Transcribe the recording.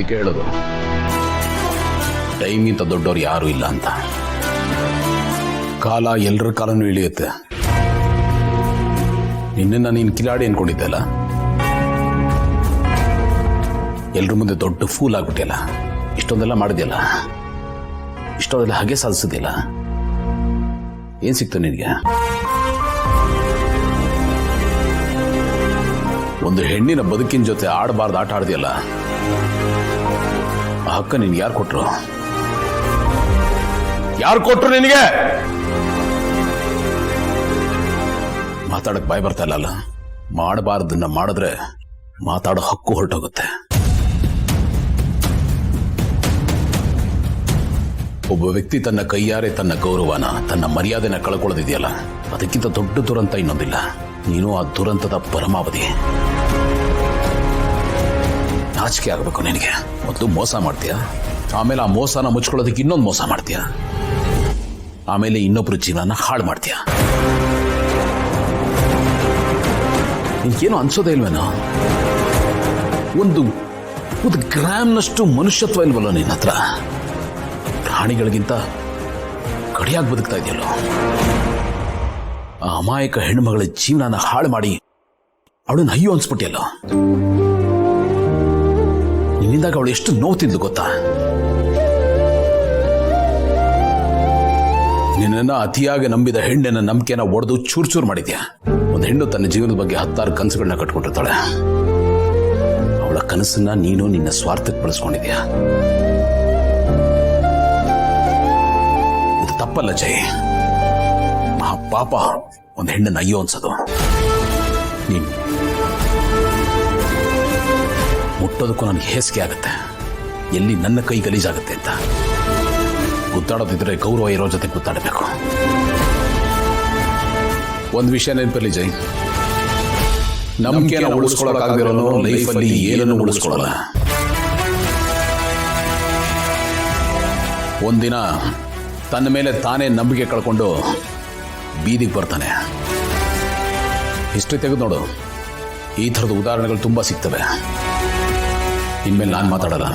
ಅದಕ್ಕೆ ಹೇಳೋದು ಟೈಮ್ಗಿಂತ ದೊಡ್ಡವ್ರು ಯಾರೂ ಇಲ್ಲ ಅಂತ. ಕಾಲ ಎಲ್ಲರ ಕಾಲನೂ ಇಳಿಯುತ್ತೆ. ನಿನ್ನ ನೀನು ಕಿಲಾಡಿ ಅನ್ಕೊಂಡಿದ್ದೆ ಅಲ್ಲ, ಎಲ್ರ ಮುಂದೆ ದೊಡ್ಡ ಫೂಲ್ ಆಗ್ಬಿಟ್ಟಿಯಲ್ಲ. ಇಷ್ಟೊಂದೆಲ್ಲ ಮಾಡಿದ್ಯಲ್ಲ, ಇಷ್ಟೊಂದೆಲ್ಲ ಹಾಗೆ ಸಾಧಿಸಿದ್ಯಲ್ಲ, ಏನ್ ಸಿಕ್ತು ನಿನಗೆ? ಒಂದು ಹೆಣ್ಣಿನ ಬದುಕಿನ ಜೊತೆ ಆಡಬಾರ್ದು ಆಟ ಆಡ್ದಿಯಲ್ಲ, ಆ ಹಕ್ಕ ನಿನ್ಗೆ ಯಾರು ಕೊಟ್ರು? ಯಾರು ಕೊಟ್ರು ನಿನಗೆ? ಮಾತಾಡಕ್ ಬಾಯ್ ಬರ್ತಾ ಇಲ್ಲ. ಮಾಡಬಾರ್ದನ್ನ ಮಾಡಿದ್ರೆ ಮಾತಾಡೋ ಹಕ್ಕು ಹೊರಟೋಗುತ್ತೆ. ಒಬ್ಬ ವ್ಯಕ್ತಿ ತನ್ನ ಕೈಯಾರೆ ತನ್ನ ಗೌರವನ, ತನ್ನ ಮರ್ಯಾದೆನ ಕಳ್ಕೊಳ್ಳೋದಿದೆಯಲ್ಲ, ಅದಕ್ಕಿಂತ ದೊಡ್ಡ ದುರಂತ ಇನ್ನೊಂದಿಲ್ಲ. ನೀನು ಆ ದುರಂತದ ಪರಮಾವಧಿ. ನಾಚಿಕೆ ಆಗಬೇಕು ನಿನಗೆ. ಮೊದಲು ಮೋಸ ಮಾಡ್ತೀಯ, ಆಮೇಲೆ ಆ ಮೋಸನ ಮುಚ್ಕೊಳ್ಳೋದಕ್ಕೆ ಇನ್ನೊಂದು ಮೋಸ ಮಾಡ್ತೀಯ, ಆಮೇಲೆ ಇನ್ನೊಬ್ರು ಜೀವನ ಹಾಳು ಮಾಡ್ತೀಯ. ನಿನ್ಗೇನು ಅನ್ಸೋದೇ ಇಲ್ವೇನೋ? ಒಂದು ಗ್ರಾಮ್ನಷ್ಟು ಮನುಷ್ಯತ್ವ ಇಲ್ವಲ್ಲ ನಿನ್ನ ಹತ್ರ? ಪ್ರಾಣಿಗಳಿಗಿಂತ ಕಡಿಯಾಗಿ ಬದುಕ್ತಾ ಇದೆಯಲ್ಲೋ. ಆ ಅಮಾಯಕ ಹೆಣ್ಣುಮಗಳ ಜೀವನನ ಹಾಳು ಮಾಡಿ ಅವಳನ್ನ ಅಯ್ಯೋ ಅನ್ಸ್ಬಿಟ್ಟಿಯಲ್ಲ. ನಿನ್ನಿಂದಾಗ ಅವಳು ಎಷ್ಟು ನೋವು ತಿಂದು ಗೊತ್ತಾ? ನಿನ್ನ ಅತಿಯಾಗಿ ನಂಬಿದ ಹೆಣ್ಣಿನ ನಂಬಿಕೆನ ಒಡೆದು ಚೂರ್ ಚೂರ್ ಮಾಡಿದ್ಯಾ. ಒಂದು ಹೆಣ್ಣು ತನ್ನ ಜೀವನದ ಬಗ್ಗೆ 10 ಕನಸುಗಳನ್ನ ಕಟ್ಕೊಂಡಿರ್ತಾಳೆ. ಅವಳ ಕನಸನ್ನ ನೀನು ನಿನ್ನ ಸ್ವಾರ್ಥಕ್ಕೆ ಬಳಸ್ಕೊಂಡಿದ್ಯಾ. ಇದು ತಪ್ಪಲ್ಲ ಜೈ. ಪಾಪ ಒಂದು ಹೆಣ್ಣನ್ನು ಅಯ್ಯೋ ಅನ್ಸೋದು. ನೀನು ಮುಟ್ಟೋದಕ್ಕೂ ನನಗೆ ಹೇಸಿಗೆ ಆಗುತ್ತೆ. ಎಲ್ಲಿ ನನ್ನ ಕೈ ಗಲೀಜಾಗುತ್ತೆ ಅಂತ. ಗುದ್ದಾಡೋದಿದ್ರೆ ಗೌರವ ಇರೋ ಜೊತೆ ಗುದ್ದಾಡಬೇಕು. ಒಂದು ವಿಷಯ ನೆನಪಿರಲಿ ಜೈ, ನಂಬಿಕೆನ ಉಳಿಸ್ಕೊಳ್ಳೋಕ್ಕಾಗದಿರೋನು ಲೈಫಲ್ಲಿ ಏನನ್ನು ಉಳಿಸ್ಕೊಳ್ಳಲ್ಲ. ಒಂದಿನ ತನ್ನ ಮೇಲೆ ತಾನೇ ನಂಬಿಕೆ ಕಳ್ಕೊಂಡು ಬೀದಿಗೆ ಬರ್ತಾನೆ. ಹಿಸ್ಟ್ರಿ ತೆಗೆದು ನೋಡು, ಈ ಥರದ ಉದಾಹರಣೆಗಳು ತುಂಬ ಸಿಗ್ತವೆ. ಇನ್ಮೇಲೆ ನಾನು ಮಾತಾಡಲ್ಲ.